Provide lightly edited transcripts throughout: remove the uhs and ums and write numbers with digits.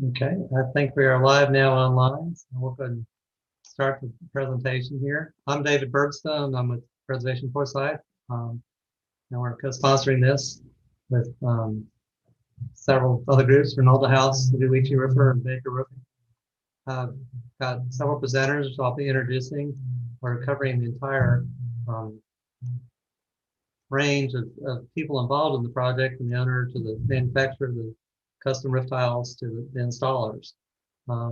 Okay, I think we are live now online. So we'll go ahead and start the presentation here. I'm David Bergstone. I'm with Preservation Foresight. And we're co-sponsoring this with several other groups, Reynolda House, Ludowici Roofer, and Baker Roofing. Got several presenters which I'll be introducing. We're covering the entire range of people involved in the project, from the owner to the manufacturer, the custom roof tiles to the installers.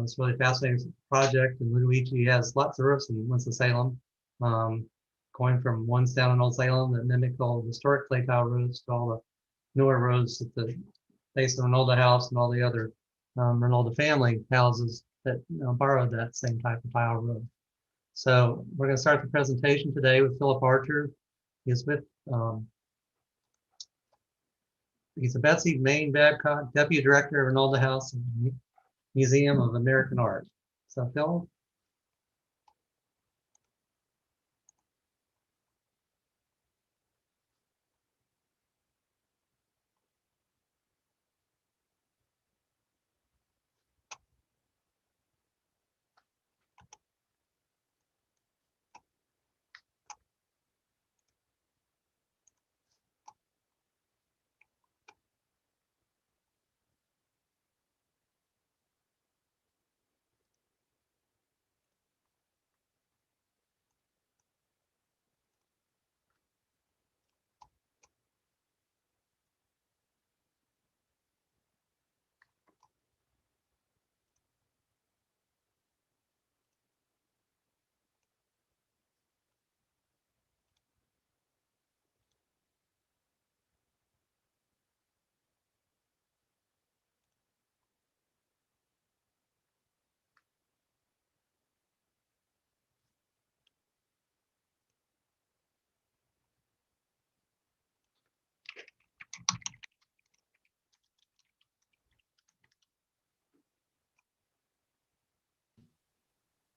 It's a really fascinating project, and Ludowici has lots of roofs in Winston-Salem, going from ones down in Old Salem that mimic all the historic clay tile roofs to all the newer roofs at the base of the Reynolda House and all the other Reynolda family houses that borrowed that same type of tile roof. So we're going to start the presentation today with Philip Archer. He's with he's a Betsy Maine Babcock, Deputy Director of Reynolda House and Museum of American Art. So Phil.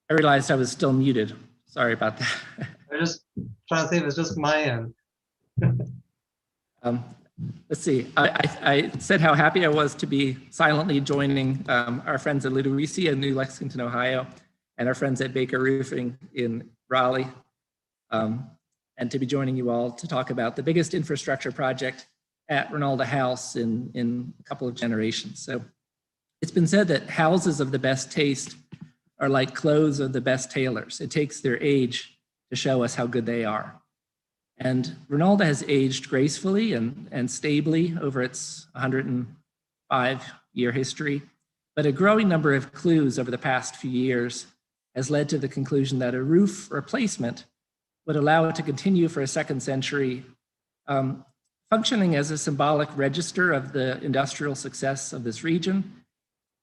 I realized I was still muted. Sorry about that. I'm just trying to see if it's just my end. Let's see. I said how happy I was to be silently joining our friends at Ludowici in New Lexington, Ohio, and our friends at Baker Roofing in Raleigh, and to be joining you all to talk about the biggest infrastructure project at Reynolda House in a couple of generations. So it's been said that houses of the best taste are like clothes of the best tailors. It takes their age to show us how good they are. And Reynolda has aged gracefully and stably over its 105-year history, but a growing number of clues over the past few years has led to the conclusion that a roof replacement would allow it to continue for a second century, functioning as a symbolic register of the industrial success of this region,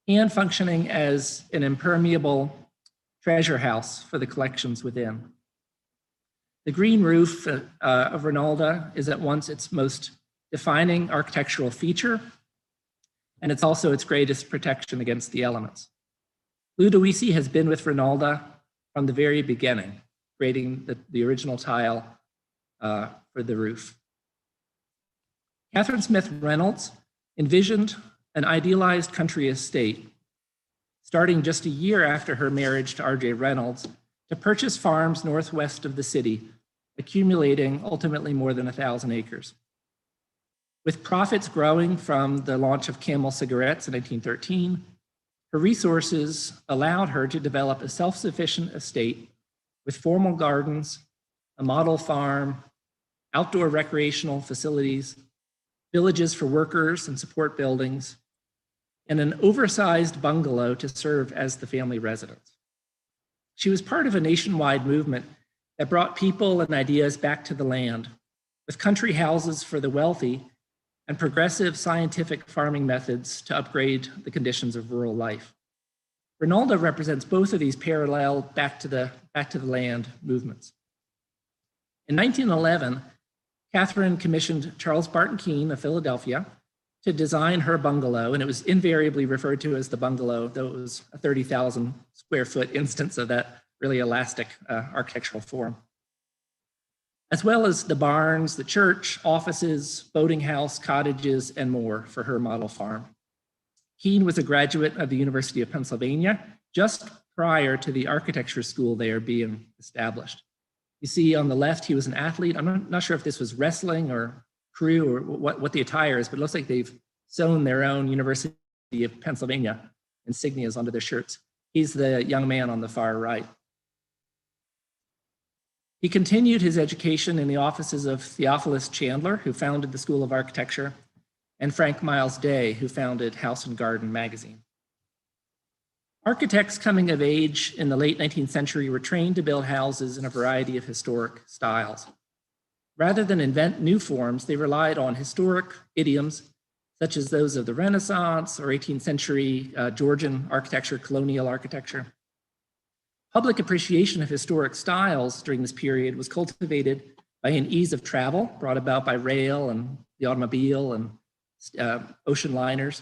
and functioning as an impermeable treasure house for the collections within. The green roof of Reynolda is at once its most defining architectural feature, and it's also its greatest protection against the elements. Ludowici has been with Reynolda from the very beginning, creating the original tile for the roof. Catherine Smith Reynolds envisioned an idealized country estate, starting just a year after her marriage to R.J. Reynolds, to purchase farms northwest of the city, accumulating ultimately more than 1,000 acres. With profits growing from the launch of Camel cigarettes in 1913, her resources allowed her to develop a self-sufficient estate with formal gardens, a model farm, outdoor recreational facilities, villages for workers and support buildings, and an oversized bungalow to serve as the family residence. She was part of a nationwide movement that brought people and ideas back to the land, with country houses for the wealthy and progressive scientific farming methods to upgrade the conditions of rural life. Reynolda represents both of these parallel back to the land movements. In 1911, Catherine commissioned Charles Barton Keene of Philadelphia to design her bungalow, and it was invariably referred to as the bungalow, though it was a 30,000 square foot instance of that really elastic architectural form. As well as the barns, the church, offices, boating house, cottages, and more for her model farm. Keene was a graduate of the University of Pennsylvania just prior to the architecture school there being established. You see on the left, he was an athlete. I'm not sure if this was wrestling or crew or what the attire is, but it looks like they've sewn their own University of Pennsylvania insignias onto their shirts. He's the young man on the far right. He continued his education in the offices of Theophilus Chandler, who founded the School of Architecture, and Frank Miles Day, who founded House and Garden magazine. Architects coming of age in the late 19th century were trained to build houses in a variety of historic styles. Rather than invent new forms, they relied on historic idioms such as those of the Renaissance or 18th century Georgian architecture, colonial architecture. Public appreciation of historic styles during this period was cultivated by an ease of travel brought about by rail and the automobile and ocean liners.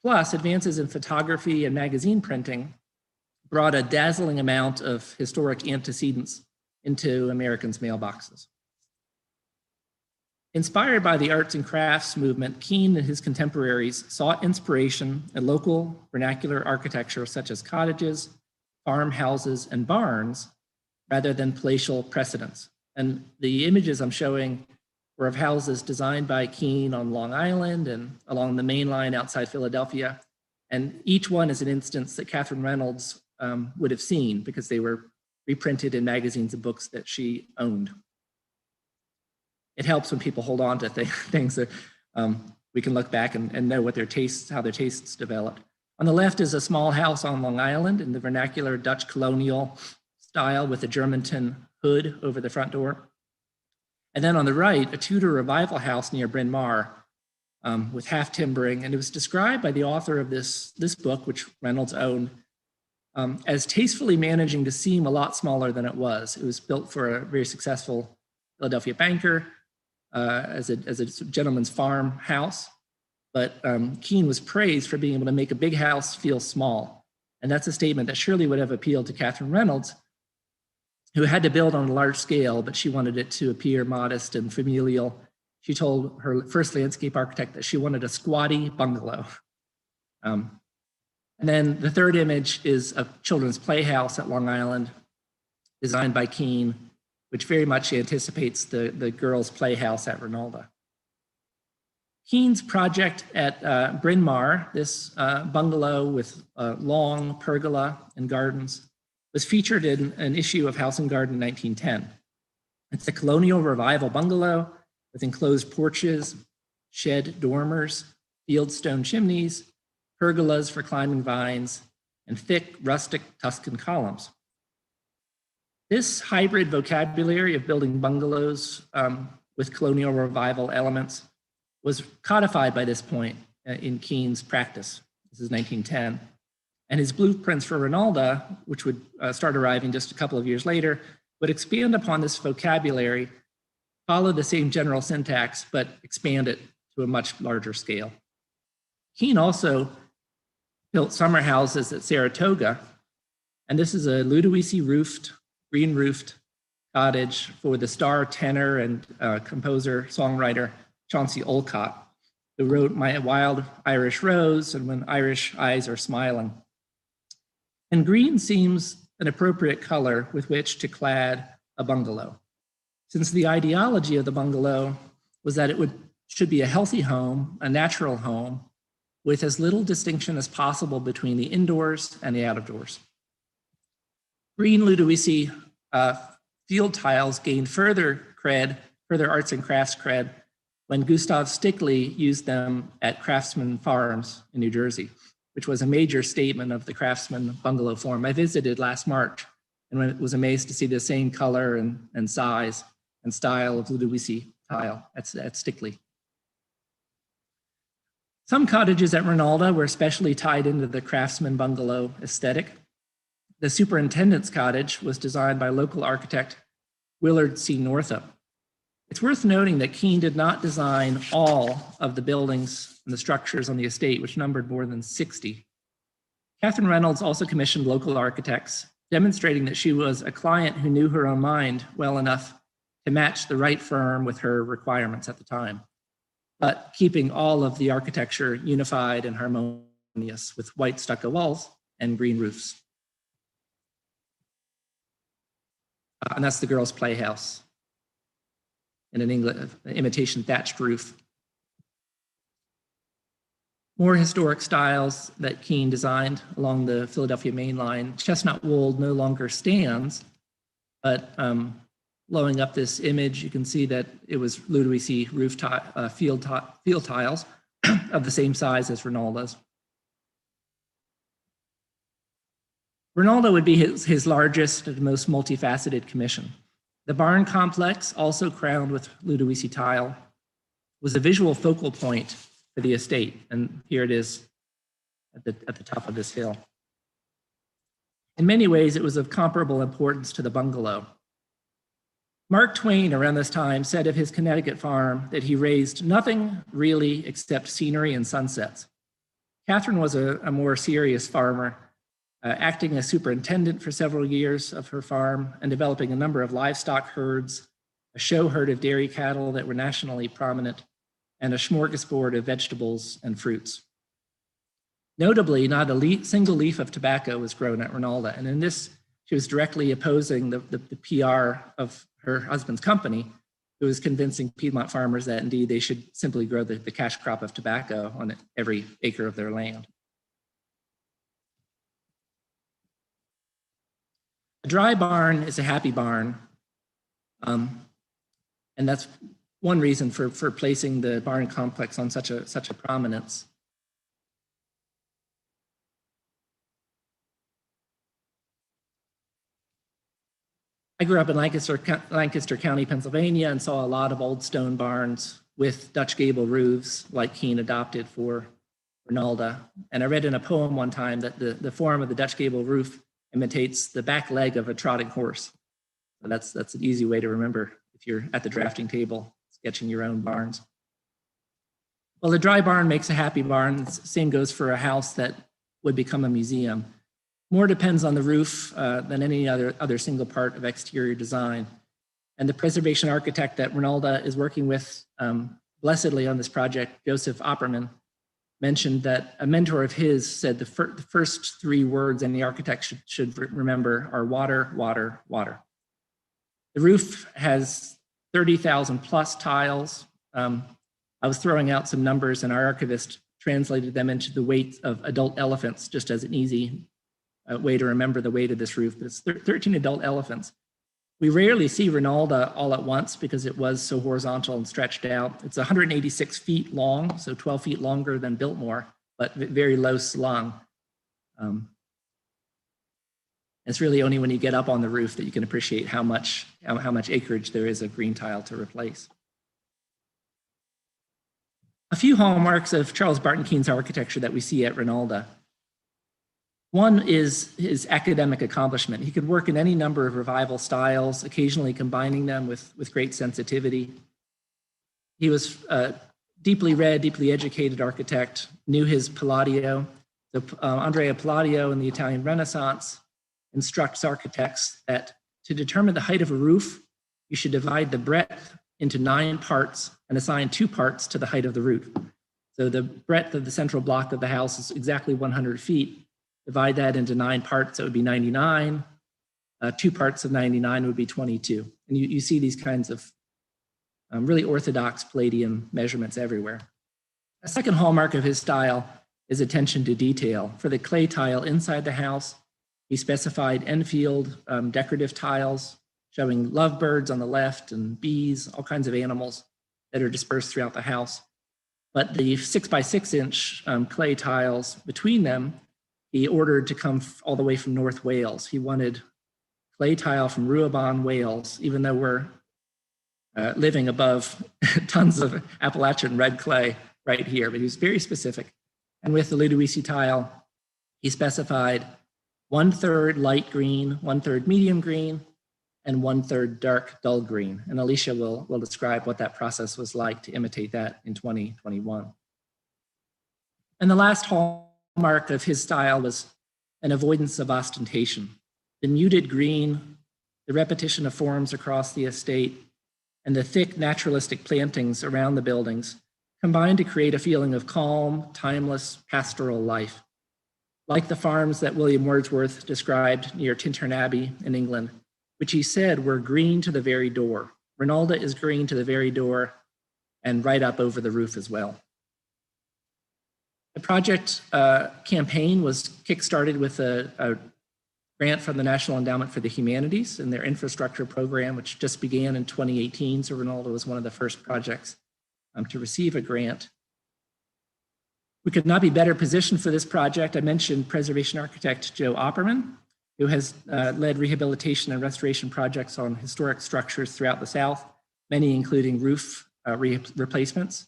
Plus, advances in photography and magazine printing brought a dazzling amount of historic antecedents into Americans' mailboxes. Inspired by the arts and crafts movement, Keene and his contemporaries sought inspiration in local vernacular architecture such as cottages, farmhouses, and barns, rather than palatial precedents. And the images I'm showing were of houses designed by Keene on Long Island and along the main line outside Philadelphia. And each one is an instance that Catherine Reynolds would have seen because they were reprinted in magazines and books that she owned. It helps when people hold on to things that we can look back and know what how their tastes developed. On the left is a small house on Long Island in the vernacular Dutch colonial style with a Germanton hood over the front door. And then on the right, a Tudor revival house near Bryn Mawr with half timbering. And it was described by the author of this book, which Reynolds owned, as tastefully managing to seem a lot smaller than it was. It was built for a very successful Philadelphia banker as a gentleman's farm house. But Keene was praised for being able to make a big house feel small. And that's a statement that surely would have appealed to Catherine Reynolds, who had to build on a large scale, but she wanted it to appear modest and familial. She told her first landscape architect that she wanted a squatty bungalow. And then the third image is a children's playhouse at Long Island, designed by Keene, which very much anticipates the girls' playhouse at Reynolda. Keene's project at Bryn Mawr, this bungalow with a long pergola and gardens, was featured in an issue of House and Garden in 1910. It's a colonial revival bungalow with enclosed porches, shed dormers, fieldstone chimneys, pergolas for climbing vines, and thick rustic Tuscan columns. This hybrid vocabulary of building bungalows with colonial revival elements was codified by this point in Keene's practice. This is 1910. And his blueprints for Reynolda, which would start arriving just a couple of years later, would expand upon this vocabulary, follow the same general syntax, but expand it to a much larger scale. Keene also built summer houses at Saratoga, and this is a Ludowici roofed, green roofed cottage for the star tenor and composer, songwriter, Chauncey Olcott, who wrote My Wild Irish Rose and When Irish Eyes Are Smiling. And green seems an appropriate color with which to clad a bungalow, since the ideology of the bungalow was that it should be a healthy home, a natural home, with as little distinction as possible between the indoors and the outdoors. Green Ludowici field tiles gained further arts and crafts cred when Gustav Stickley used them at Craftsman Farms in New Jersey, which was a major statement of the Craftsman bungalow form. I visited last March and was amazed to see the same color and size and style of Ludowici tile at Stickley. Some cottages at Reynolda were especially tied into the Craftsman bungalow aesthetic. The superintendent's cottage was designed by local architect Willard C. Northup. It's worth noting that Keene did not design all of the buildings and the structures on the estate, which numbered more than 60. Catherine Reynolds also commissioned local architects, demonstrating that she was a client who knew her own mind well enough to match the right firm with her requirements at the time, but keeping all of the architecture unified and harmonious. harmonious with white stucco walls and green roofs. And that's the girls' playhouse in an imitation thatched roof. More historic styles that Keene designed along the Philadelphia main line. Chestnut wool no longer stands, but blowing up this image, you can see that it was Ludowici roof field tiles of the same size as Reynolda's. Reynolda would be his largest and most multifaceted commission. The barn complex, also crowned with Ludowici tile, was a visual focal point for the estate, and here it is at the top of this hill. In many ways, it was of comparable importance to the bungalow. Mark Twain, around this time, said of his Connecticut farm that he raised nothing really except scenery and sunsets. Catherine was a more serious farmer, acting as superintendent for several years of her farm and developing a number of livestock herds, a show herd of dairy cattle that were nationally prominent, and a smorgasbord of vegetables and fruits. Notably, not a single leaf of tobacco was grown at Reynolda, and in this, she was directly opposing the PR of her husband's company, who was convincing Piedmont farmers that indeed they should simply grow the cash crop of tobacco on every acre of their land. A dry barn is a happy barn, and that's one reason for placing the barn complex on such a prominence. I grew up in Lancaster County, Pennsylvania, and saw a lot of old stone barns with Dutch gable roofs like Keene adopted for Reynolda. And I read in a poem one time that the form of the Dutch gable roof imitates the back leg of a trotting horse. So that's an easy way to remember if you're at the drafting table sketching your own barns. Well, a dry barn makes a happy barn. The same goes for a house that would become a museum. More depends on the roof than any other single part of exterior design. And the preservation architect that Reynolda is working with blessedly on this project, Joseph Opperman, mentioned that a mentor of his said the first three words any architect should remember are water, water, water. The roof has 30,000 plus tiles. I was throwing out some numbers and our archivist translated them into the weight of adult elephants, just as an easy way to remember the weight of this roof, but it's 13 adult elephants. We rarely see Reynolda all at once because it was so horizontal and stretched out. It's 186 feet long, so 12 feet longer than Biltmore, but very low slung. It's really only when you get up on the roof that you can appreciate how much acreage there is of green tile to replace. A few hallmarks of Charles Barton Keene's architecture that we see at Reynolda. One is his academic accomplishment. He could work in any number of revival styles, occasionally combining them with great sensitivity. He was a deeply read, deeply educated architect, knew his Palladio. So Andrea Palladio in the Italian Renaissance instructs architects that to determine the height of a roof, you should divide the breadth into 9 parts and assign 2 parts to the height of the roof. So the breadth of the central block of the house is exactly 100 feet. Divide that into 9 parts, that would be 99. 2 parts of 99 would be 22. And you see these kinds of really orthodox Palladian measurements everywhere. A second hallmark of his style is attention to detail. For the clay tile inside the house, he specified Enfield decorative tiles showing lovebirds on the left and bees, all kinds of animals that are dispersed throughout the house. But the 6 by 6 inch clay tiles between them, he ordered to come all the way from North Wales. He wanted clay tile from Ruabon, Wales, even though we're living above tons of Appalachian red clay right here, but he was very specific. And with the Ludowici tile, he specified 1/3 light green, 1/3 medium green, and 1/3 dark dull green. And Alicia will describe what that process was like to imitate that in 2021. And the last hallmark of his style was an avoidance of ostentation. The muted green, the repetition of forms across the estate, and the thick naturalistic plantings around the buildings combine to create a feeling of calm, timeless, pastoral life. Like the farms that William Wordsworth described near Tintern Abbey in England, which he said were green to the very door. Reynolda is green to the very door and right up over the roof as well. The project campaign was kickstarted with a grant from the National Endowment for the Humanities and their infrastructure program, which just began in 2018. So Reynolda was one of the first projects to receive a grant. We could not be better positioned for this project. I mentioned preservation architect Joe Opperman, who has led rehabilitation and restoration projects on historic structures throughout the South, many including roof replacements.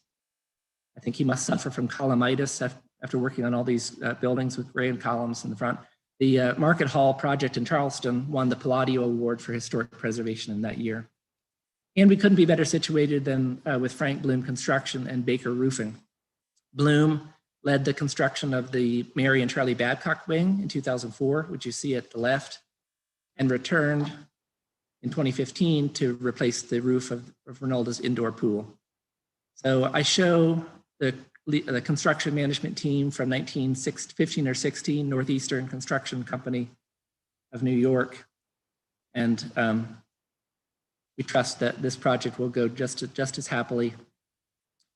I think he must suffer from columnitis after working on all these buildings with gray columns in the front. The Market Hall project in Charleston won the Palladio Award for Historic Preservation in that year. And we couldn't be better situated than with Frank Bloom Construction and Baker Roofing. Bloom led the construction of the Mary and Charlie Babcock Wing in 2004, which you see at the left, and returned in 2015 to replace the roof of Reynolda's indoor pool. So I show the construction management team from 1915 or 16, Northeastern Construction Company of New York. And we trust that this project will go just as happily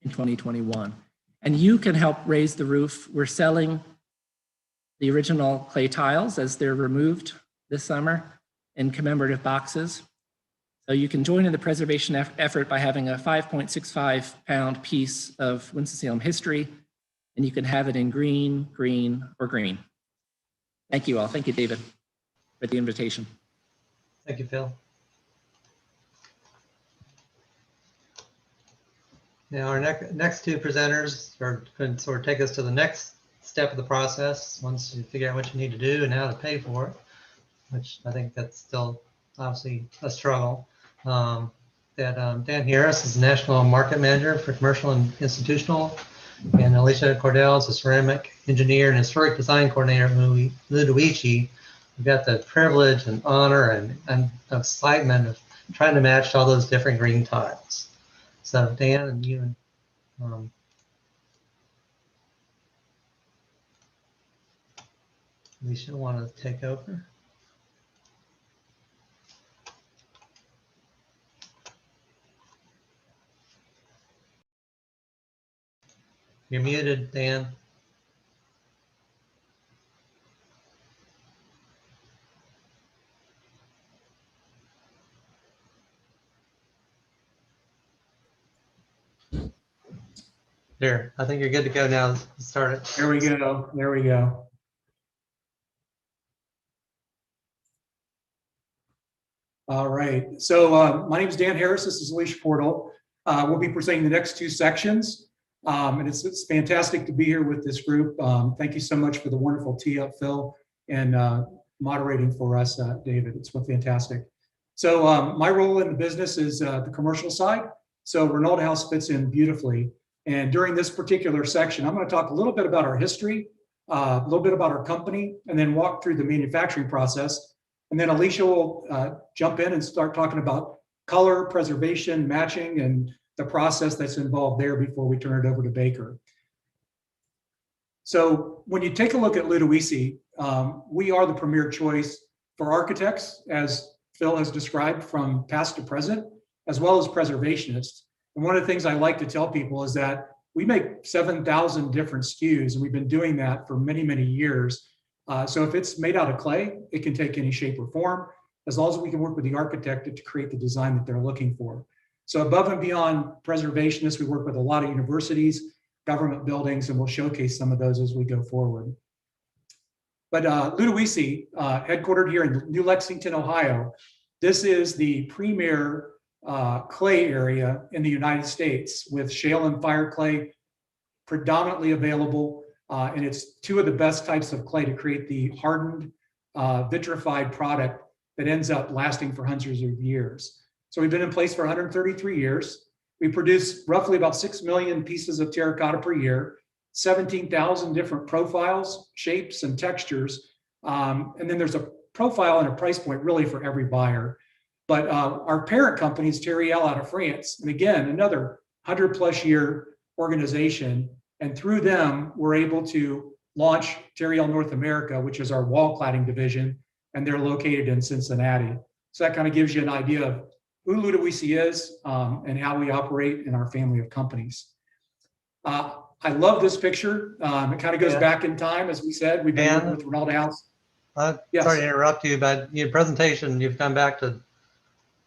in 2021. And you can help raise the roof. We're selling the original clay tiles as they're removed this summer in commemorative boxes. So you can join in the preservation effort by having a 5.65 pound piece of Winston-Salem history, and you can have it in green, green, or green. Thank you all. Thank you, David, for the invitation. Thank you, Phil. Now our next two presenters are going to sort of take us to the next step of the process once you figure out what you need to do and how to pay for it, which I think that's still obviously a struggle. Dan Harris is the National Market Manager for Commercial and Institutional, and Alicia Cordell is a ceramic engineer and historic design coordinator at Ludowici. We've got the privilege and honor and excitement of trying to match all those different green tiles. So Dan and you and Alicia want to take over. You're muted, Dan. There, I think you're good to go now. Let's start it. There we go. There we go. All right. So my name is Dan Harris. This is Alicia Portal. We'll be presenting the next two sections. And it's fantastic to be here with this group. Thank you so much for the wonderful tee up, Phil, and moderating for us, David. It's been fantastic. So my role in the business is the commercial side. So Reynolda House fits in beautifully. And during this particular section, I'm going to talk a little bit about our history, a little bit about our company, and then walk through the manufacturing process. And then Alicia will jump in and start talking about color, preservation, matching, and the process that's involved there before we turn it over to Baker. So when you take a look at Ludowici, we are the premier choice for architects, as Phil has described, from past to present, as well as preservationists. And one of the things I like to tell people is that we make 7,000 different SKUs, and we've been doing that for many, many years. So if it's made out of clay, it can take any shape or form, as long as we can work with the architect to create the design that they're looking for. So above and beyond preservationists, we work with a lot of universities, government buildings, and we'll showcase some of those as we go forward. But Ludowici, headquartered here in New Lexington, Ohio, this is the premier clay area in the United States, with shale and fire clay predominantly available. And it's two of the best types of clay to create the hardened, vitrified product that ends up lasting for hundreds of years. So we've been in place for 133 years. We produce roughly about 6 million pieces of terracotta per year, 17,000 different profiles, shapes, and textures. And then there's a profile and a price point really for every buyer. But our parent company is Terriel out of France. And again, another 100+ year organization. And through them, we're able to launch Terriel North America, which is our wall cladding division, and they're located in Cincinnati. So that kind of gives you an idea of who Ludowici is and how we operate in our family of companies. I love this picture. It kind of goes back in time, as we said. We've been working with Reynolda House. Yes. Sorry to interrupt you, but your presentation, you've come back to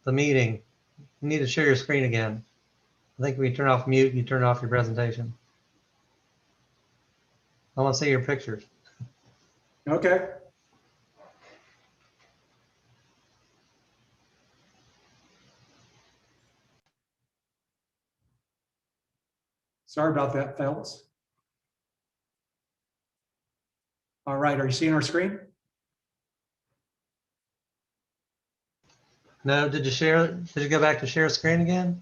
the meeting. You need to share your screen again. I think when you turn off mute, you turn off your presentation. I want to see your pictures. Okay. Sorry about that, fellas. All right, are you seeing our screen? No, did you share? Did you go back to share screen again?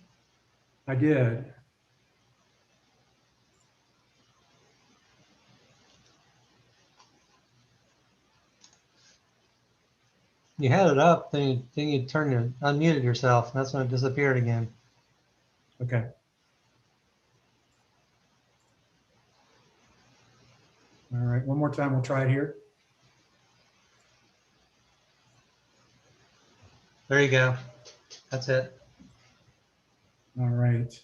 I did. You had it up, then you unmuted yourself. That's when it disappeared again. Okay. All right, one more time, we'll try it here. There you go. That's it. All right.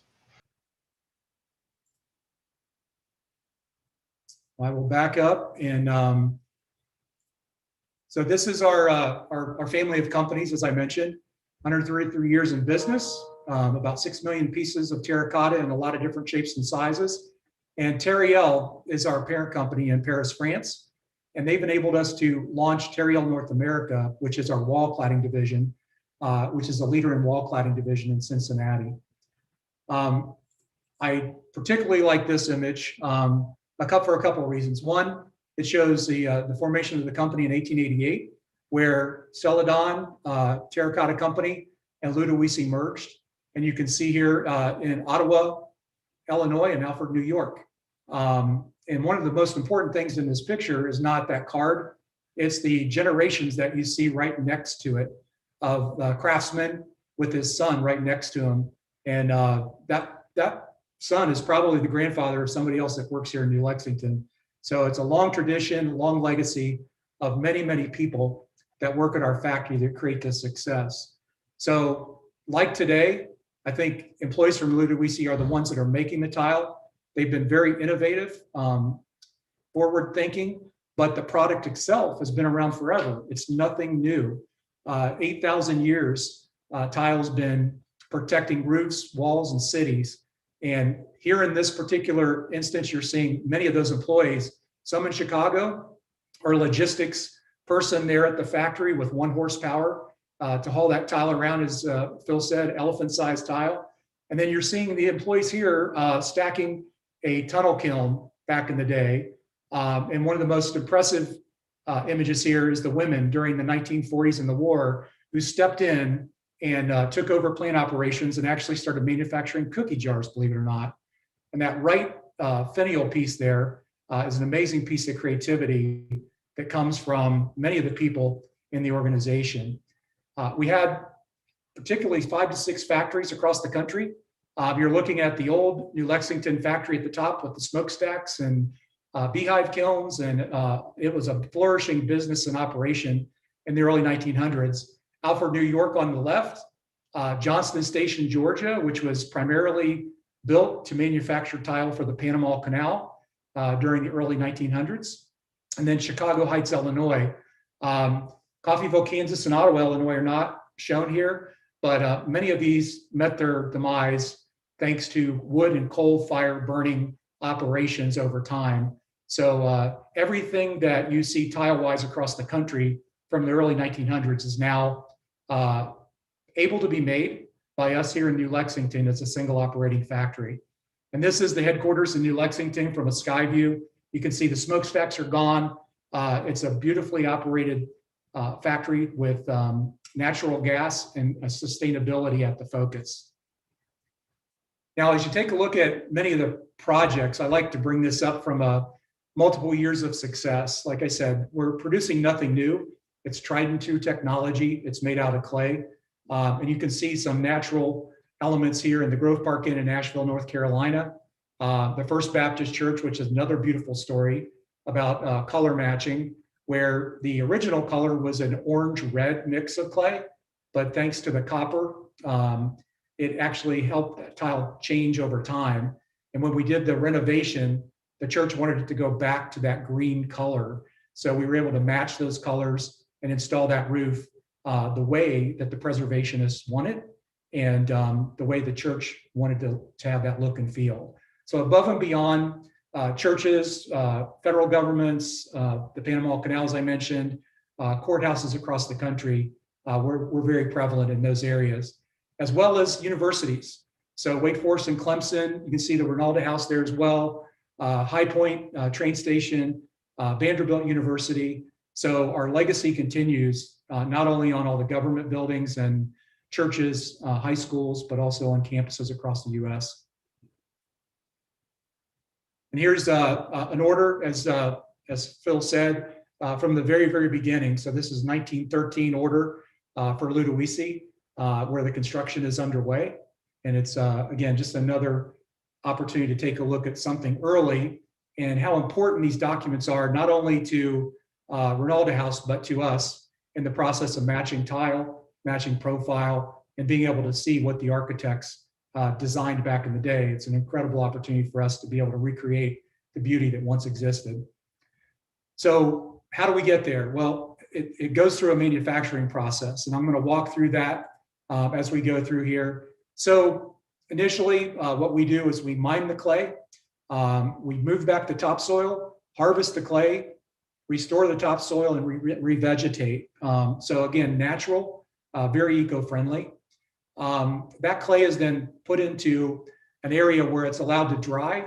I will back up and so this is our family of companies, as I mentioned, 133 years in business, about 6 million pieces of terracotta in a lot of different shapes and sizes. And Terriel is our parent company in Paris, France. And they've enabled us to launch Terriel North America, which is our wall cladding division, which is a leader in wall cladding division in Cincinnati. I particularly like this image for a couple of reasons. One, it shows the formation of the company in 1888, where Celadon Terracotta Company and Ludowici merged. And you can see here in Ottawa, Illinois, and Alfred, New York. And one of the most important things in this picture is not that card, it's the generations that you see right next to it of craftsmen with his son right next to him. And that son is probably the grandfather of somebody else that works here in New Lexington. So it's a long tradition, long legacy of many, many people that work at our factory that create this success. So like today, I think employees from Ludowici are the ones that are making the tile. They've been very innovative, forward thinking, but the product itself has been around forever. It's nothing new. 8,000 years, tile's been protecting roofs, walls, and cities. And here in this particular instance, you're seeing many of those employees, some in Chicago, or logistics person there at the factory with 1 horsepower to haul that tile around, as Phil said, elephant-sized tile. And then you're seeing the employees here stacking a tunnel kiln back in the day. And one of the most impressive images here is the women during the 1940s in the war who stepped in and took over plant operations and actually started manufacturing cookie jars, believe it or not. And that right finial piece there is an amazing piece of creativity that comes from many of the people in the organization. We had particularly 5 to 6 factories across the country. You're looking at the old New Lexington factory at the top with the smokestacks and beehive kilns, and it was a flourishing business and operation in the early 1900s. Alfred, New York on the left, Johnston Station, Georgia, which was primarily built to manufacture tile for the Panama Canal during the early 1900s. And then Chicago Heights, Illinois. Coffeyville, Kansas, and Ottawa, Illinois are not shown here, but many of these met their demise thanks to wood and coal fire burning operations over time. So everything that you see tile-wise across the country from the early 1900s is now able to be made by us here in New Lexington as a single operating factory. And this is the headquarters in New Lexington from a sky view. You can see the smokestacks are gone. It's a beautifully operated factory with natural gas and sustainability at the focus. Now, as you take a look at many of the projects, I like to bring this up from multiple years of success. Like I said, we're producing nothing new. It's tried and true technology. It's made out of clay. And you can see some natural elements here in the Grove Park Inn in Asheville, North Carolina. the First Baptist Church, which is another beautiful story about color matching, where the original color was an orange-red mix of clay, but thanks to the copper, it actually helped that tile change over time. And when we did the renovation, the church wanted it to go back to that green color. So we were able to match those colors and install that roof the way that the preservationists wanted, and the way the church wanted to have that look and feel. So above and beyond churches, federal governments, the Panama Canal, as I mentioned, courthouses across the country, we're very prevalent in those areas, as well as universities. So Wake Forest and Clemson, you can see the Reynolda House there as well, High Point train station, Vanderbilt University. So our legacy continues not only on all the government buildings and churches, high schools, but also on campuses across the US. And here's an order, as Phil said, from the very, very beginning. So this is 1913 order for Ludowici, where the construction is underway. And it's, again, just another opportunity to take a look at something early and how important these documents are, not only to Reynolda House, but to us in the process of matching tile, matching profile, and being able to see what the architects designed back in the day. It's an incredible opportunity for us to be able to recreate the beauty that once existed. So how do we get there? Well, it goes through a manufacturing process, and I'm going to walk through that as we go through here. So initially, what we do is we mine the clay, we move back the topsoil, harvest the clay, restore the topsoil, and revegetate. So again, natural, very eco-friendly. That clay is then put into an area where it's allowed to dry,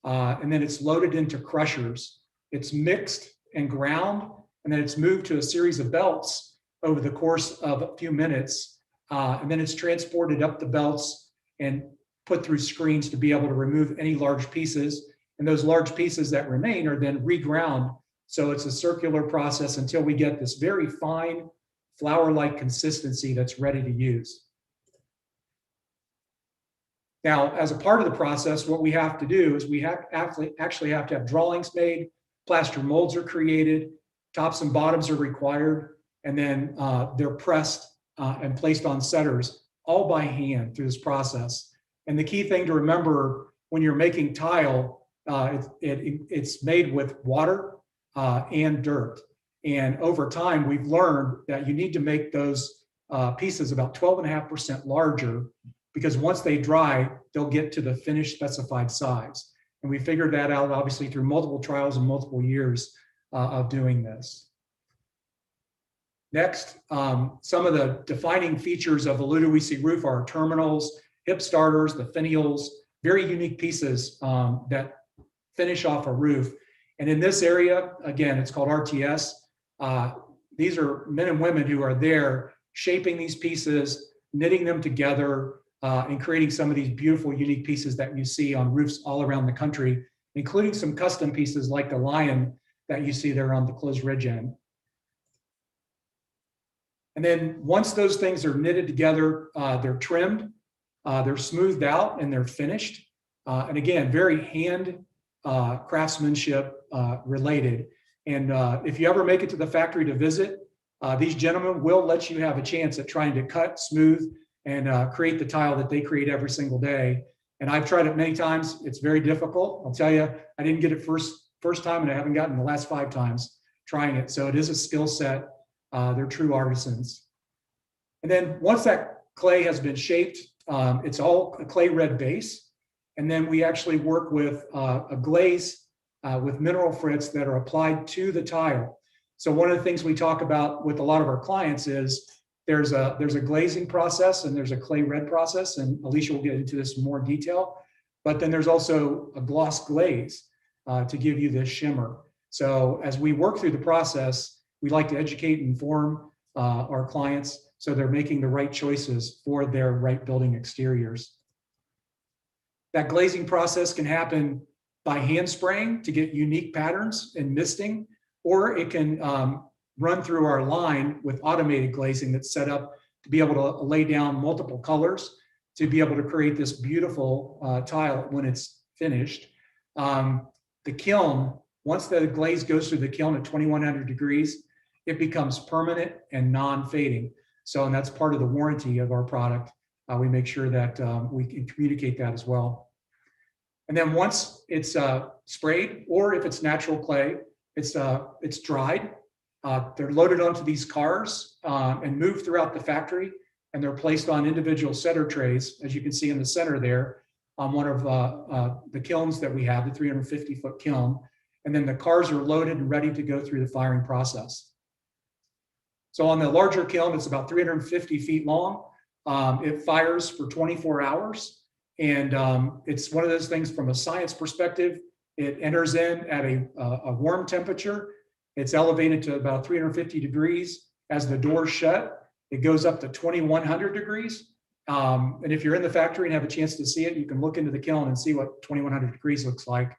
and then it's loaded into crushers. It's mixed and ground, and then it's moved to a series of belts over the course of a few minutes, and then it's transported up the belts and put through screens to be able to remove any large pieces. And those large pieces that remain are then reground. So it's a circular process until we get this very fine flour-like consistency that's ready to use. Now, as a part of the process, what we have to do is we actually have to have drawings made, plaster molds are created, tops and bottoms are required, and then they're pressed and placed on setters, all by hand through this process. And the key thing to remember when you're making tile, it's made with water and dirt. And over time, we've learned that you need to make those pieces about 12.5% larger, because once they dry, they'll get to the finished specified size. And we figured that out, obviously, through multiple trials and multiple years of doing this. Next, some of the defining features of the Ludowici roof are terminals, hip starters, the finials, very unique pieces that finish off a roof. And in this area, again, it's called RTS. These are men and women who are there shaping these pieces, knitting them together, and creating some of these beautiful, unique pieces that you see on roofs all around the country, including some custom pieces like the lion that you see there on the closed ridge end. And then once those things are knitted together, they're trimmed, they're smoothed out, and they're finished. And again, very hand craftsmanship related. And if you ever make it to the factory to visit, these gentlemen will let you have a chance at trying to cut, smooth, and create the tile that they create every single day. And I've tried it many times. It's very difficult. I'll tell you, I didn't get it first time, and I haven't gotten the last 5 times trying it. So it is a skill set. They're true artisans. And then once that clay has been shaped, it's all a clay red base. And then we actually work with a glaze with mineral frits that are applied to the tile. So one of the things we talk about with a lot of our clients is there's a glazing process and there's a clay red process, and Alicia will get into this in more detail. But then there's also a gloss glaze to give you this shimmer. So as we work through the process, we like to educate and inform our clients so they're making the right choices for their right building exteriors. That glazing process can happen by hand spraying to get unique patterns and misting, or it can run through our line with automated glazing that's set up to be able to lay down multiple colors to be able to create this beautiful tile when it's finished. The kiln, once the glaze goes through the kiln at 2100 degrees, it becomes permanent and non-fading. So, and that's part of the warranty of our product. We make sure that we can communicate that as well. And then once it's sprayed, or if it's natural clay, it's dried. They're loaded onto these cars and moved throughout the factory, and they're placed on individual setter trays, as you can see in the center there, on one of the kilns that we have, the 350-foot kiln. And then the cars are loaded and ready to go through the firing process. So on the larger kiln, it's about 350 feet long. It fires for 24 hours. And it's one of those things from a science perspective. It enters in at a warm temperature. It's elevated to about 350 degrees. As the doors shut, it goes up to 2100 degrees. And if you're in the factory and have a chance to see it, you can look into the kiln and see what 2100 degrees looks like.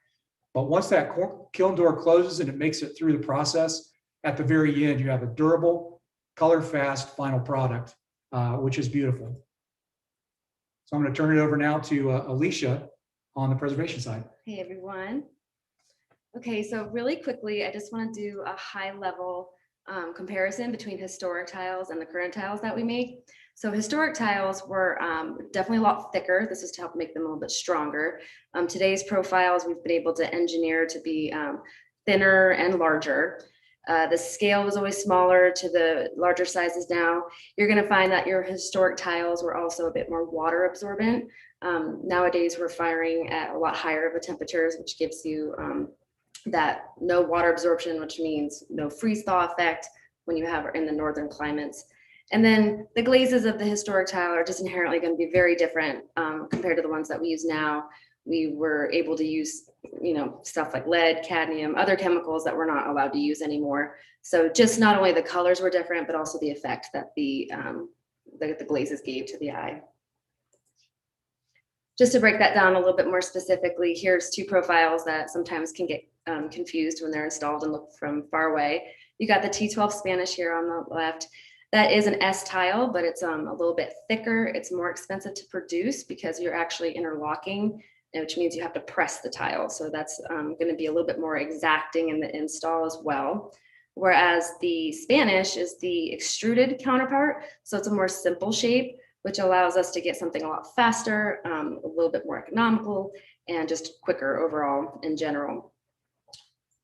But once that kiln door closes and it makes it through the process, at the very end, you have a durable, color-fast final product, which is beautiful. So I'm going to turn it over now to Alicia on the preservation side. Hey, everyone. Okay, so really quickly, I just want to do a high-level comparison between historic tiles and the current tiles that we make. So historic tiles were definitely a lot thicker. This is to help make them a little bit stronger. Today's profiles, we've been able to engineer to be thinner and larger. The scale was always smaller to the larger sizes now. You're going to find that your historic tiles were also a bit more water absorbent. Nowadays, we're firing at a lot higher of a temperatures, which gives you that no water absorption, which means no freeze thaw effect when you have in the northern climates. And then the glazes of the historic tile are just inherently going to be very different compared to the ones that we use now. We were able to use, stuff like lead, cadmium, other chemicals that we're not allowed to use anymore. So just not only the colors were different, but also the effect that the glazes gave to the eye. Just to break that down a little bit more specifically, here's two profiles that sometimes can get confused when they're installed and look from far away. You got the T12 Spanish here on the left. That is an S tile, but it's a little bit thicker. It's more expensive to produce because you're actually interlocking, which means you have to press the tile. So that's going to be a little bit more exacting in the install as well. Whereas the Spanish is the extruded counterpart. So it's a more simple shape, which allows us to get something a lot faster, a little bit more economical, and just quicker overall in general.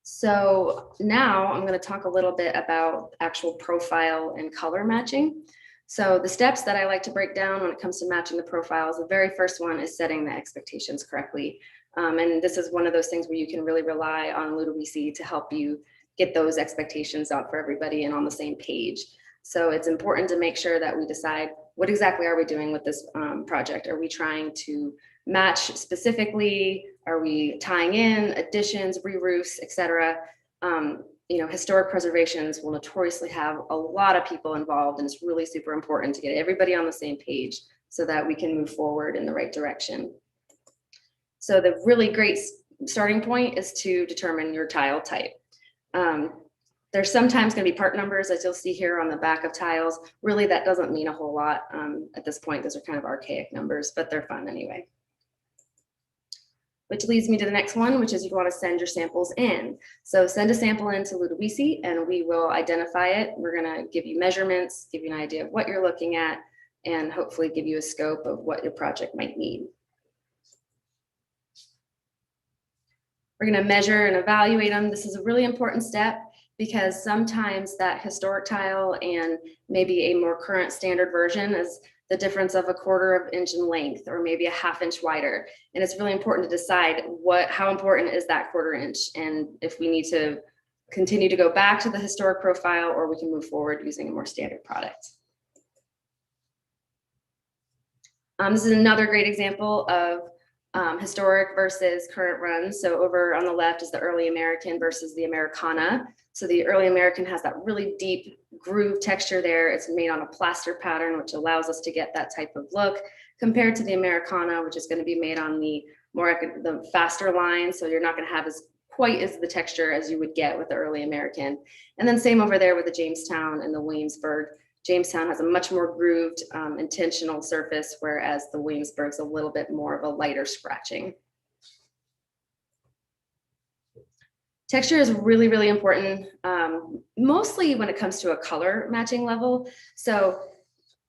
So now I'm going to talk a little bit about actual profile and color matching. So the steps that I like to break down when it comes to matching the profiles, the very first one is setting the expectations correctly. And this is one of those things where you can really rely on Ludowici to help you get those expectations out for everybody and on the same page. So it's important to make sure that we decide what exactly are we doing with this project. Are we trying to match specifically? Are we tying in additions, re-roofs, etc.? Historic preservations will notoriously have a lot of people involved, and it's really super important to get everybody on the same page so that we can move forward in the right direction. So the really great starting point is to determine your tile type. There's sometimes going to be part numbers, as you'll see here on the back of tiles. Really, that doesn't mean a whole lot at this point. Those are kind of archaic numbers, but they're fun anyway. Which leads me to the next one, which is you want to send your samples in. So send a sample in to Ludowici and we will identify it. We're going to give you measurements, give you an idea of what you're looking at, and hopefully give you a scope of what your project might need. We're going to measure and evaluate them. This is a really important step because sometimes that historic tile and maybe a more current standard version is the difference of a 1/4 inch in length or maybe a 1/2 inch wider. And it's really important to decide how important is that 1/4 inch and if we need to continue to go back to the historic profile or we can move forward using a more standard product. This is another great example of historic versus current runs. So over on the left is the early American versus the Americana. So the early American has that really deep groove texture there. It's made on a plaster pattern, which allows us to get that type of look compared to the Americana, which is going to be made on the faster line. So you're not going to have quite as the texture as you would get with the early American. And then same over there with the Jamestown and the Williamsburg. Jamestown has a much more grooved, intentional surface, whereas the Williamsburg's a little bit more of a lighter scratching. Texture is really, really important, mostly when it comes to a color matching level. So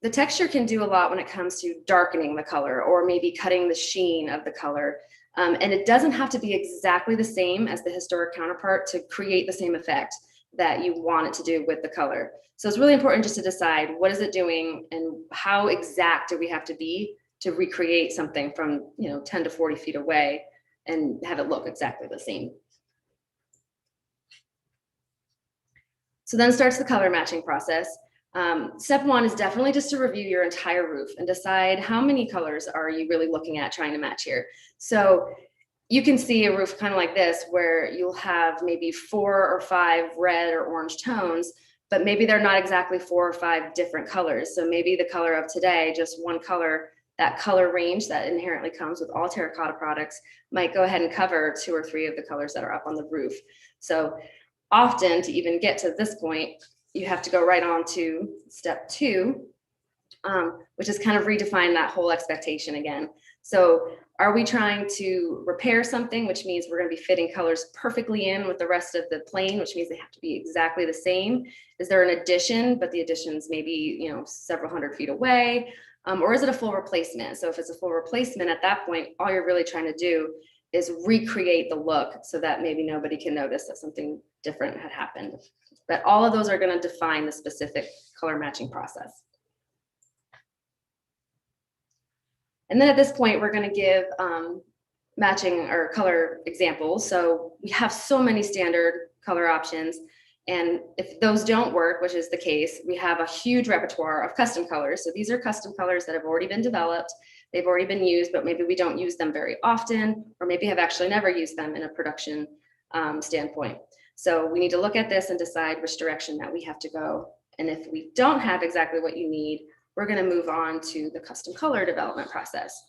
the texture can do a lot when it comes to darkening the color or maybe cutting the sheen of the color. And it doesn't have to be exactly the same as the historic counterpart to create the same effect that you want it to do with the color. So it's really important just to decide what is it doing and how exact do we have to be to recreate something from 10 to 40 feet away and have it look exactly the same. So then starts the color matching process. Step one is definitely just to review your entire roof and decide how many colors are you really looking at trying to match here. So you can see a roof kind of like this where you'll have maybe 4 or 5 red or orange tones, but maybe they're not exactly 4 or 5 different colors. So maybe the color of today, just one color, that color range that inherently comes with all terracotta products might go ahead and cover 2 or 3 of the colors that are up on the roof. So often to even get to this point, you have to go right on to step 2, which is kind of redefine that whole expectation again. So are we trying to repair something, which means we're going to be fitting colors perfectly in with the rest of the plane, which means they have to be exactly the same? Is there an addition, but the addition's maybe several hundred feet away? Or is it a full replacement? So if it's a full replacement, at that point, all you're really trying to do is recreate the look so that maybe nobody can notice that something different had happened. But all of those are going to define the specific color matching process. And then at this point, we're going to give matching or color examples. So we have so many standard color options. And if those don't work, which is the case, we have a huge repertoire of custom colors. So these are custom colors that have already been developed. They've already been used, but maybe we don't use them very often, or maybe have actually never used them in a production standpoint. So we need to look at this and decide which direction that we have to go. And if we don't have exactly what you need, we're going to move on to the custom color development process.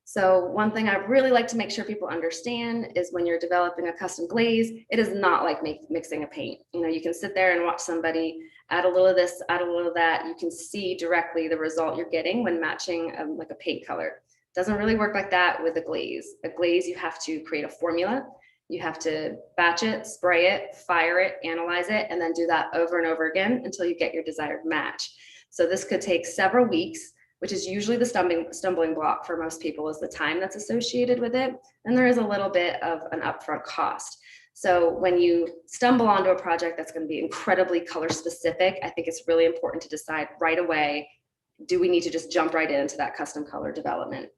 So one thing I really like to make sure people understand is when you're developing a custom glaze, it is not like mixing a paint. You can sit there and watch somebody add a little of this, add a little of that. You can see directly the result you're getting when matching like a paint color. It doesn't really work like that with a glaze. A glaze, you have to create a formula. You have to batch it, spray it, fire it, analyze it, and then do that over and over again until you get your desired match. So this could take several weeks, which is usually the stumbling block for most people, is the time that's associated with it. And there is a little bit of an upfront cost. So when you stumble onto a project that's going to be incredibly color specific, I think it's really important to decide right away, do we need to just jump right into that custom color development?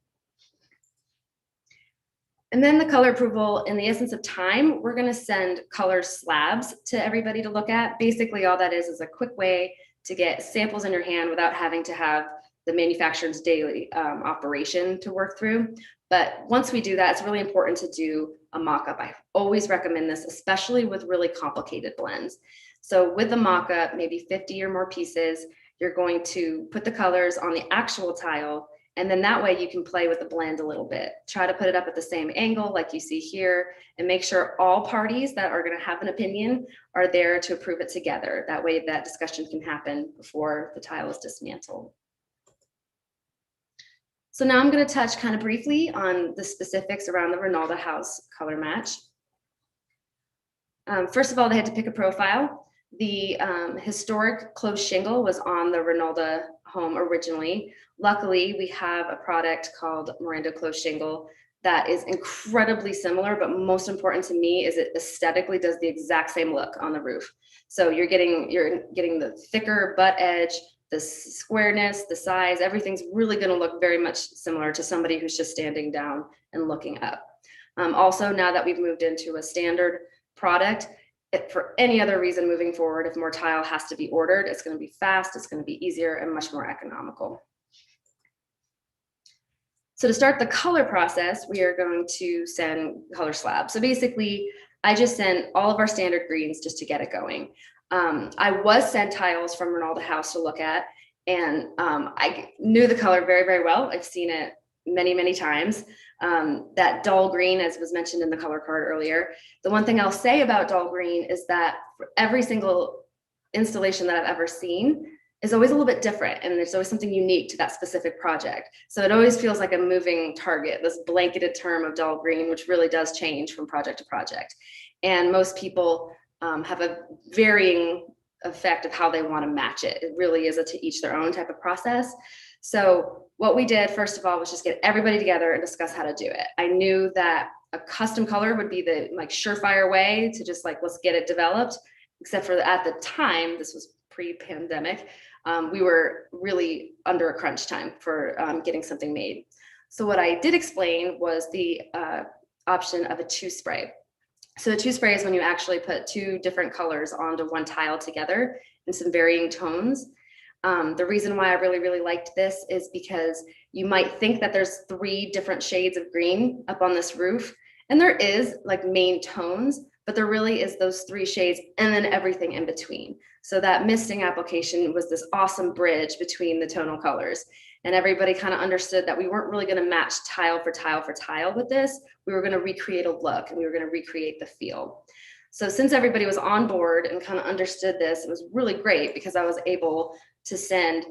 And then the color approval, in the essence of time, we're going to send color slabs to everybody to look at. Basically, all that is a quick way to get samples in your hand without having to have the manufacturer's daily operation to work through. But once we do that, it's really important to do a mock-up. I always recommend this, especially with really complicated blends. So with the mock-up, maybe 50 or more pieces, you're going to put the colors on the actual tile, and then that way you can play with the blend a little bit. Try to put it up at the same angle like you see here, and make sure all parties that are going to have an opinion are there to approve it together. That way that discussion can happen before the tile is dismantled. So now I'm going to touch kind of briefly on the specifics around the Reynolda house color match. First of all, they had to pick a profile. The historic closed shingle was on the Reynolda home originally. Luckily, we have a product called Miranda closed shingle that is incredibly similar, but most important to me is it aesthetically does the exact same look on the roof. So you're getting the thicker butt edge, the squareness, the size, everything's really going to look very much similar to somebody who's just standing down and looking up. Also, now that we've moved into a standard product, for any other reason moving forward, if more tile has to be ordered, it's going to be fast, it's going to be easier and much more economical. So to start the color process, we are going to send color slabs. So basically, I just sent all of our standard greens just to get it going. I was sent tiles from Reynolda House to look at, and I knew the color very, very well. I've seen it many, many times. That dull green, as was mentioned in the color card earlier. The one thing I'll say about dull green is that for every single installation that I've ever seen is always a little bit different, and there's always something unique to that specific project. So it always feels like a moving target, this blanketed term of dull green, which really does change from project to project. And most people have a varying effect of how they want to match it. It really is a to each their own type of process. So what we did, first of all, was just get everybody together and discuss how to do it. I knew that a custom color would be the like surefire way to just like, let's get it developed, except for at the time, this was pre-pandemic, we were really under a crunch time for getting something made. So what I did explain was the option of a 2-spray. So the 2-spray is when you actually put 2 different colors onto one tile together in some varying tones. The reason why I really liked this is because you might think that there's 3 different shades of green up on this roof, and there is like main tones, but there really is those 3 shades and then everything in between. So that misting application was this awesome bridge between the tonal colors. And everybody kind of understood that we weren't really going to match tile for tile for tile with this. We were going to recreate a look and we were going to recreate the feel. So since everybody was on board and kind of understood this, it was really great because I was able to send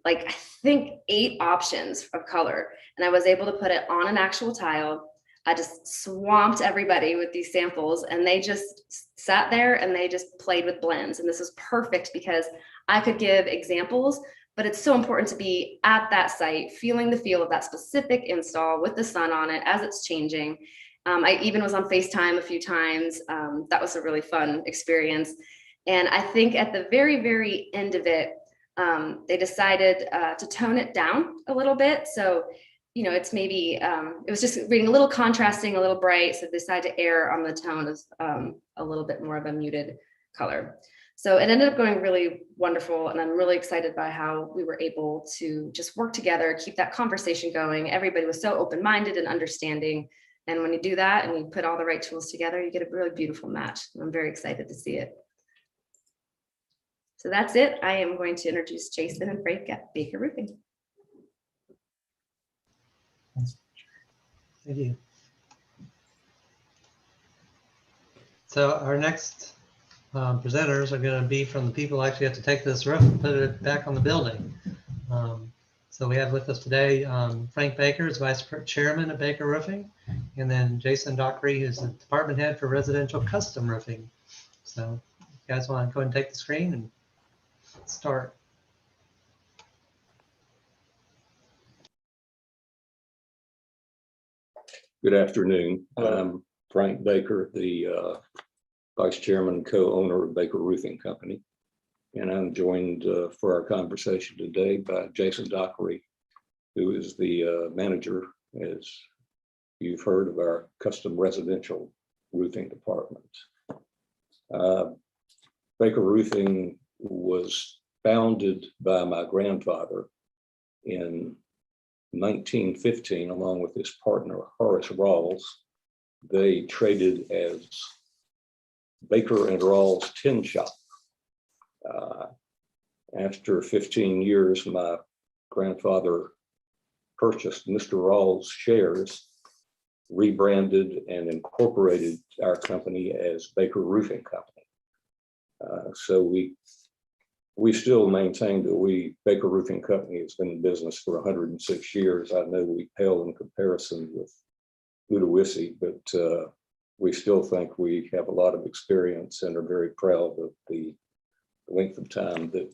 like, I think 8 options of color. And I was able to put it on an actual tile. I just swamped everybody with these samples and they just sat there and they just played with blends. And this is perfect because I could give examples, but it's so important to be at that site, feeling the feel of that specific install with the sun on it as it's changing. I even was on FaceTime a few times. That was a really fun experience. And I think at the very end of it, they decided to tone it down a little bit. So, you know, it's maybe, it was just reading a little contrasting, a little bright. So they decided to err on the tone of a little bit more of a muted color. So it ended up going really wonderful. And I'm really excited by how we were able to just work together, keep that conversation going. Everybody was so open-minded and understanding. And when you do that and you put all the right tools together, you get a really beautiful match. And I'm very excited to see it. So that's it. I am going to introduce Jason and Frank at Baker Roofing. Thank you. So our next presenters are going to be from the people who actually have to take this roof and put it back on the building. So we have with us today Frank Baker, is Vice Chairman of Baker Roofing, and then Jason Dockery, who's the Department Head for Residential Custom Roofing. So if you guys want to go ahead and take the screen and start. Good afternoon. I'm Frank Baker, the Vice Chairman and co-owner of Baker Roofing Company. And I'm joined for our conversation today by Jason Dockery, who is the manager, as you've heard, of our custom residential roofing department. Baker Roofing was founded by my grandfather in 1915, along with his partner, Horace Rawls. They traded as Baker and Rawls Tin Shop. After 15 years, my grandfather purchased Mr. Rawls' shares, rebranded and incorporated our company as Baker Roofing Company. So we still maintain that Baker Roofing Company has been in business for 106 years. I know we pale in comparison with Ludowici, but we still think we have a lot of experience and are very proud of the length of time that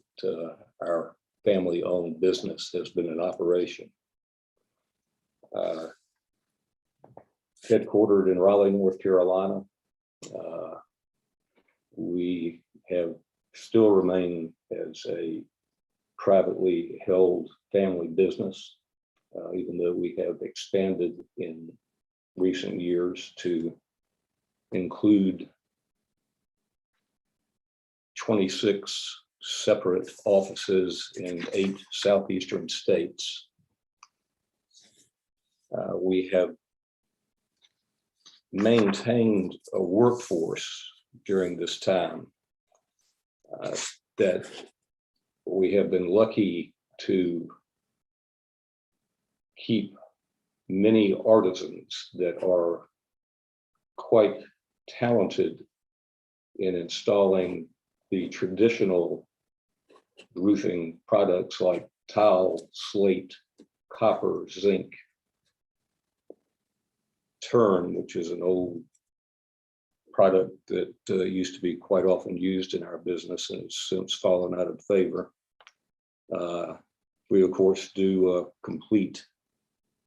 our family-owned business has been in operation. Headquartered in Raleigh, North Carolina, we have still remain as a privately held family business, even though we have expanded in recent years to include 26 separate offices in 8 southeastern states. We have maintained a workforce during this time that we have been lucky to keep many artisans that are quite talented in installing the traditional roofing products like tile, slate, copper, zinc, turn, which is an old product that used to be quite often used in our business and has since fallen out of favor. We, of course, do a complete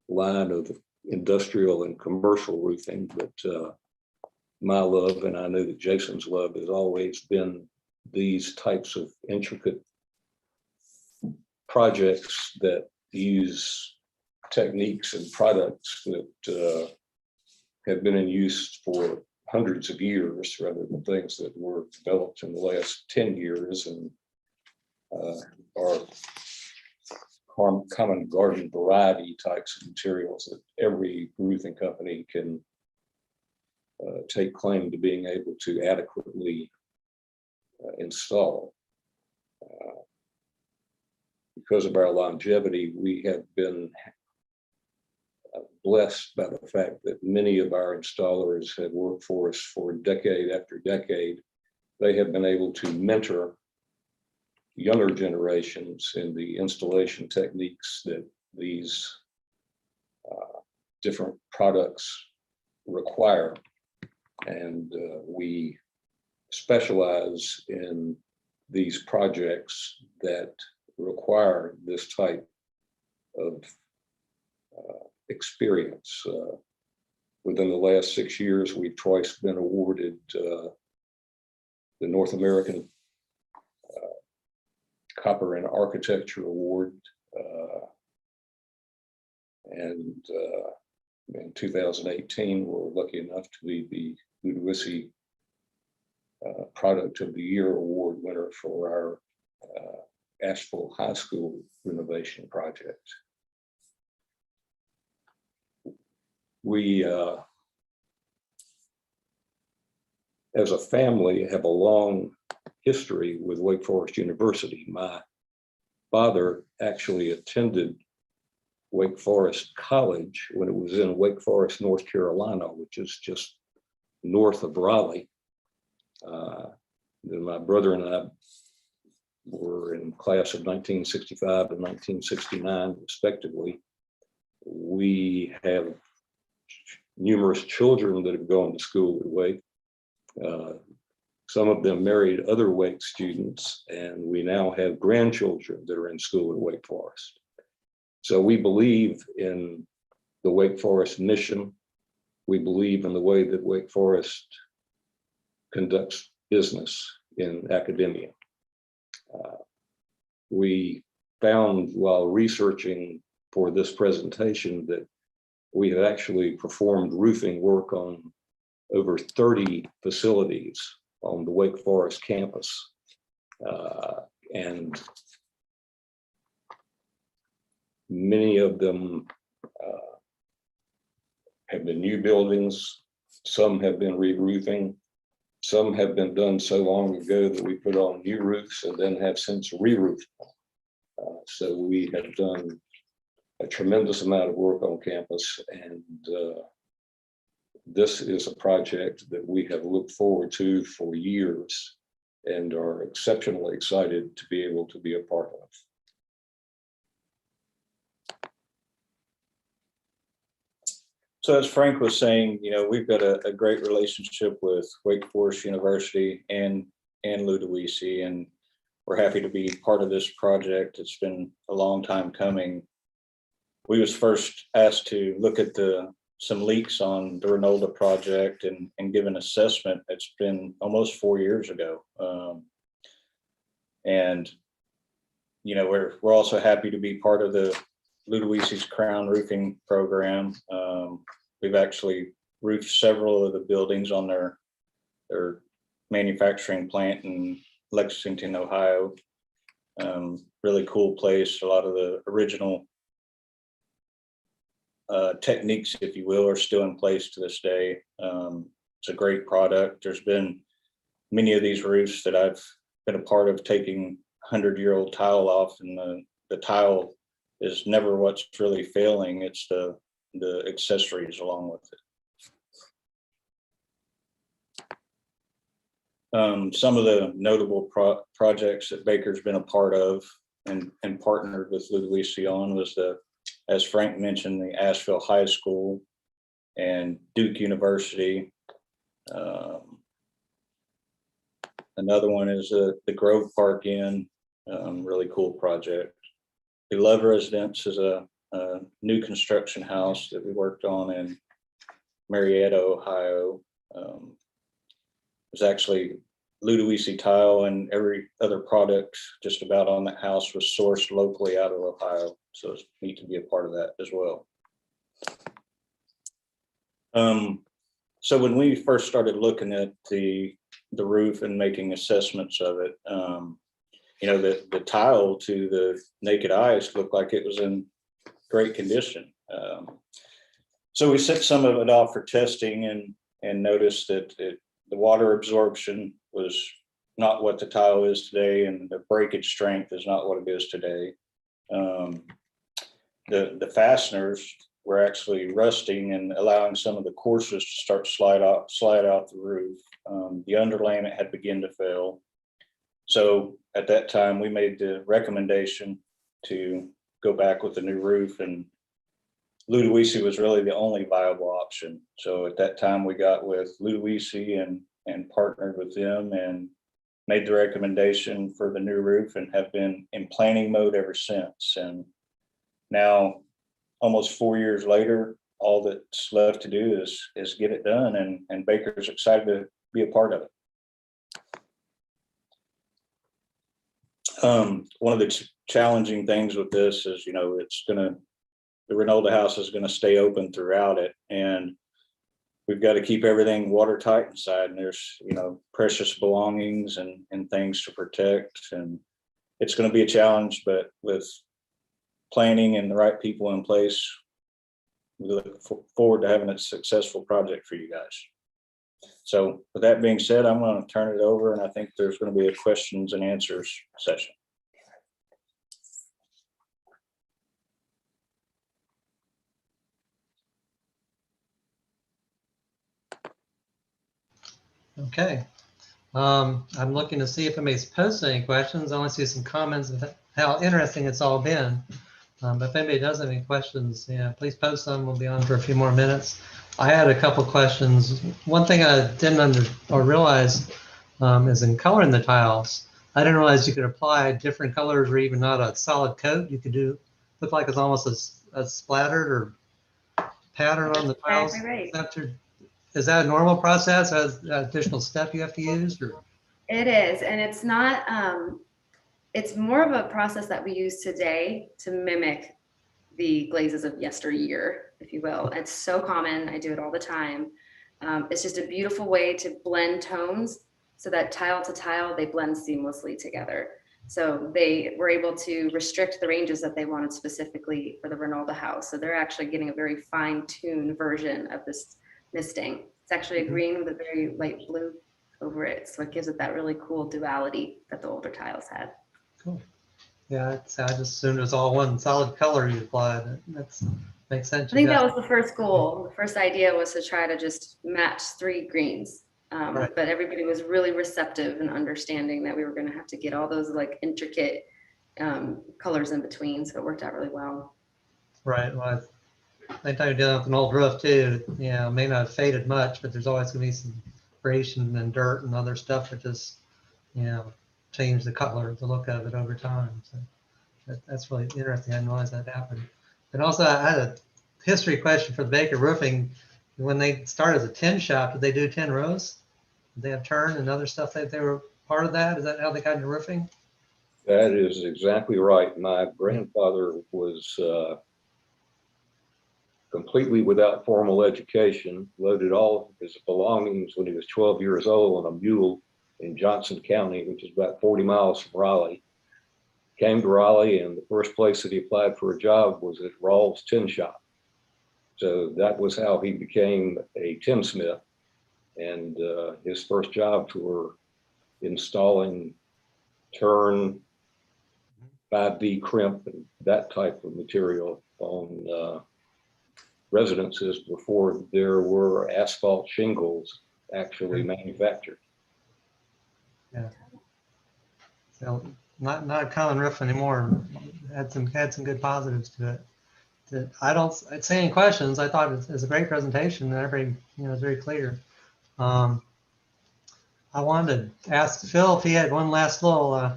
line of industrial and commercial roofing, but my love, and I know that Jason's love, has always been these types of intricate projects that use techniques and products that have been in use for hundreds of years rather than things that were developed in the last 10 years and are common garden variety types of materials that every roofing company can take claim to being able to adequately install. Because of our longevity, we have been blessed by the fact that many of our installers have worked for us for decade after decade. They have been able to mentor younger generations in the installation techniques that these different products require. And we specialize in these projects that require this type of experience. Within the last 6 years, we've twice been awarded the North American Copper and Architecture Award. And in 2018, we're lucky enough to be the Ludowici Product of the Year Award winner for our Asheville High School renovation project. We, as a family, have a long history with Wake Forest University. My father actually attended Wake Forest College when it was in Wake Forest, North Carolina, which is just north of Raleigh. Then my brother and I were in class of 1965 and 1969, respectively. We have numerous children that have gone to school at Wake. Some of them married other Wake students, and we now have grandchildren that are in school at Wake Forest. So we believe in the Wake Forest mission. We believe in the way that Wake Forest conducts business in academia. We found while researching for this presentation that we have actually performed roofing work on over 30 facilities on the Wake Forest campus. And many of them have been new buildings. Some have been re-roofing. Some have been done so long ago that we put on new roofs and then have since re-roofed. So we have done a tremendous amount of work on campus, and this is a project that we have looked forward to for years and are exceptionally excited to be able to be a part of. So as Frank was saying, you know, we've got a great relationship with Wake Forest University and Ludowici, and we're happy to be part of this project. It's been a long time coming. We was first asked to look at some leaks on the Reynolda project and give an assessment. It's been almost 4 years ago. And, you know, we're also happy to be part of the Ludowici's Crown Roofing program. We've actually roofed several of the buildings on their manufacturing plant in Lexington, Ohio. Really cool place. A lot of the original techniques, if you will, are still in place to this day. It's a great product. There's been many of these roofs that I've been a part of taking 100-year-old tile off, and the tile is never what's really failing. It's the accessories along with it. Some of the notable projects that Baker's been a part of and partnered with Ludowici on was as Frank mentioned, the Asheville High School and Duke University. Another one is the Grove Park Inn, really cool project. Beloved Residence is a new construction house that we worked on in Marietta, Ohio. It was actually Ludowici tile, and every other product just about on that house was sourced locally out of Ohio. So it's neat to be a part of that as well. So when we first started looking at the roof and making assessments of it, you know, the tile to the naked eyes looked like it was in great condition. So we sent some of it off for testing and noticed that the water absorption was not what the tile is today, and the breakage strength is not what it is today. The fasteners were actually rusting and allowing some of the courses to start slide out the roof. The underlayment had begun to fail. So at that time, we made the recommendation to go back with a new roof, and Ludowici was really the only viable option. So at that time, we got with Ludowici and partnered with them and made the recommendation for the new roof, and have been in planning mode ever since. And now, almost 4 years later, all that's left to do is get it done, and Baker's excited to be a part of it. One of the challenging things with this is, you know, the Reynolda house is gonna stay open throughout it, and we've got to keep everything watertight inside, and there's, you know, precious belongings and things to protect, and it's gonna be a challenge, but with planning and the right people in place, we look forward to having a successful project for you guys. So with that being said, I'm going to turn it over, and I think there's going to be a questions and answers session. Okay. I'm looking to see if anybody's posted any questions. I want to see some comments of how interesting it's all been. But if anybody does have any questions, yeah, please post them. We'll be on for a few more minutes. I had a couple questions. One thing I didn't realize is in coloring the tiles. I didn't realize you could apply different colors, or even not a solid coat. You could look like it's almost a splattered or pattern on the tiles. Exactly right. Is that a normal process? Has an additional step you have to use? Or? It is, and it's not. It's more of a process that we use today to mimic the glazes of yesteryear, if you will. It's so common. I do it all the time. It's just a beautiful way to blend tones so that tile to tile, they blend seamlessly together. So they were able to restrict the ranges that they wanted specifically for the Reynolda house. So they're actually getting a very fine-tuned version of this misting. It's actually a green with a very light blue over it. So it gives it that really cool duality that the older tiles had. Cool. Yeah, I just assumed it was all one solid color you applied. That makes sense. I think that was the first goal. The first idea was to try to just match 3 greens. Right. But everybody was really receptive and understanding that we were going to have to get all those like intricate colors in between. So it worked out really well. Right. Well, anytime you're dealing with an old roof too, it may not have faded much, but there's always going to be some abrasion and dirt and other stuff that just, change the color, the look of it over time. So that's really interesting. I didn't realize that happened. And also, I had a history question for the Baker Roofing. When they started as a tin shop, did they do 10 rows? Did they have turn and other stuff that they were part of that? Is that how they got into roofing? That is exactly right. My grandfather was completely without formal education, loaded all of his belongings when he was 12 years old on a mule in Johnson County, which is about 40 miles from Raleigh. Came to Raleigh, and the first place that he applied for a job was at Rawls Tin Shop. So that was how he became a tinsmith. And his first jobs were installing turn, 5D crimp, and that type of material on residences before there were asphalt shingles actually manufactured. Yeah. So not a common roof anymore. Had some good positives to it. I don't say any questions. I thought it was a great presentation, and everybody, it's very clear. I I wanted to ask Phil if he had one last little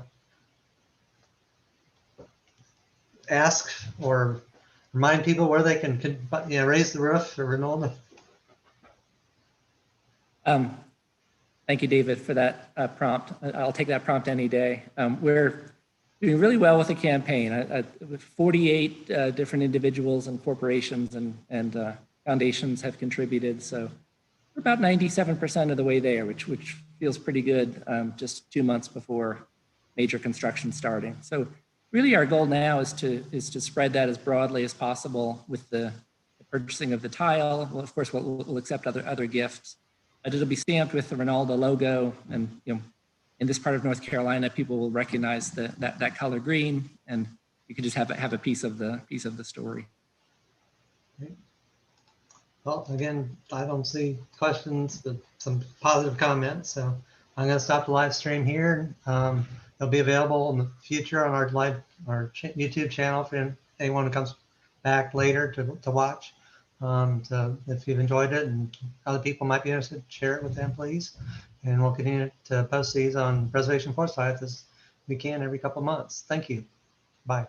ask or remind people where they can raise the roof for Reynolda. Thank you, David, for that prompt. I'll take that prompt any day. We're doing really well with the campaign. With 48 different individuals and corporations and foundations have contributed. So we're about 97% of the way there, which feels pretty good just 2 months before major construction starting. So really our goal now is to spread that as broadly as possible with the purchasing of the tile. Well, of course, we'll accept other gifts. It'll be stamped with the Reynolda logo, and in this part of North Carolina, people will recognize that color green, and you can just have a piece of the story. Well, again, I don't see questions, but some positive comments. So I'm going to stop the live stream here. It'll be available in the future on our YouTube channel for anyone who comes back later to watch. So if you've enjoyed it and other people might be interested, share it with them, please. And we'll continue to post these on Preservation Foresight as we can every couple of months. Thank you.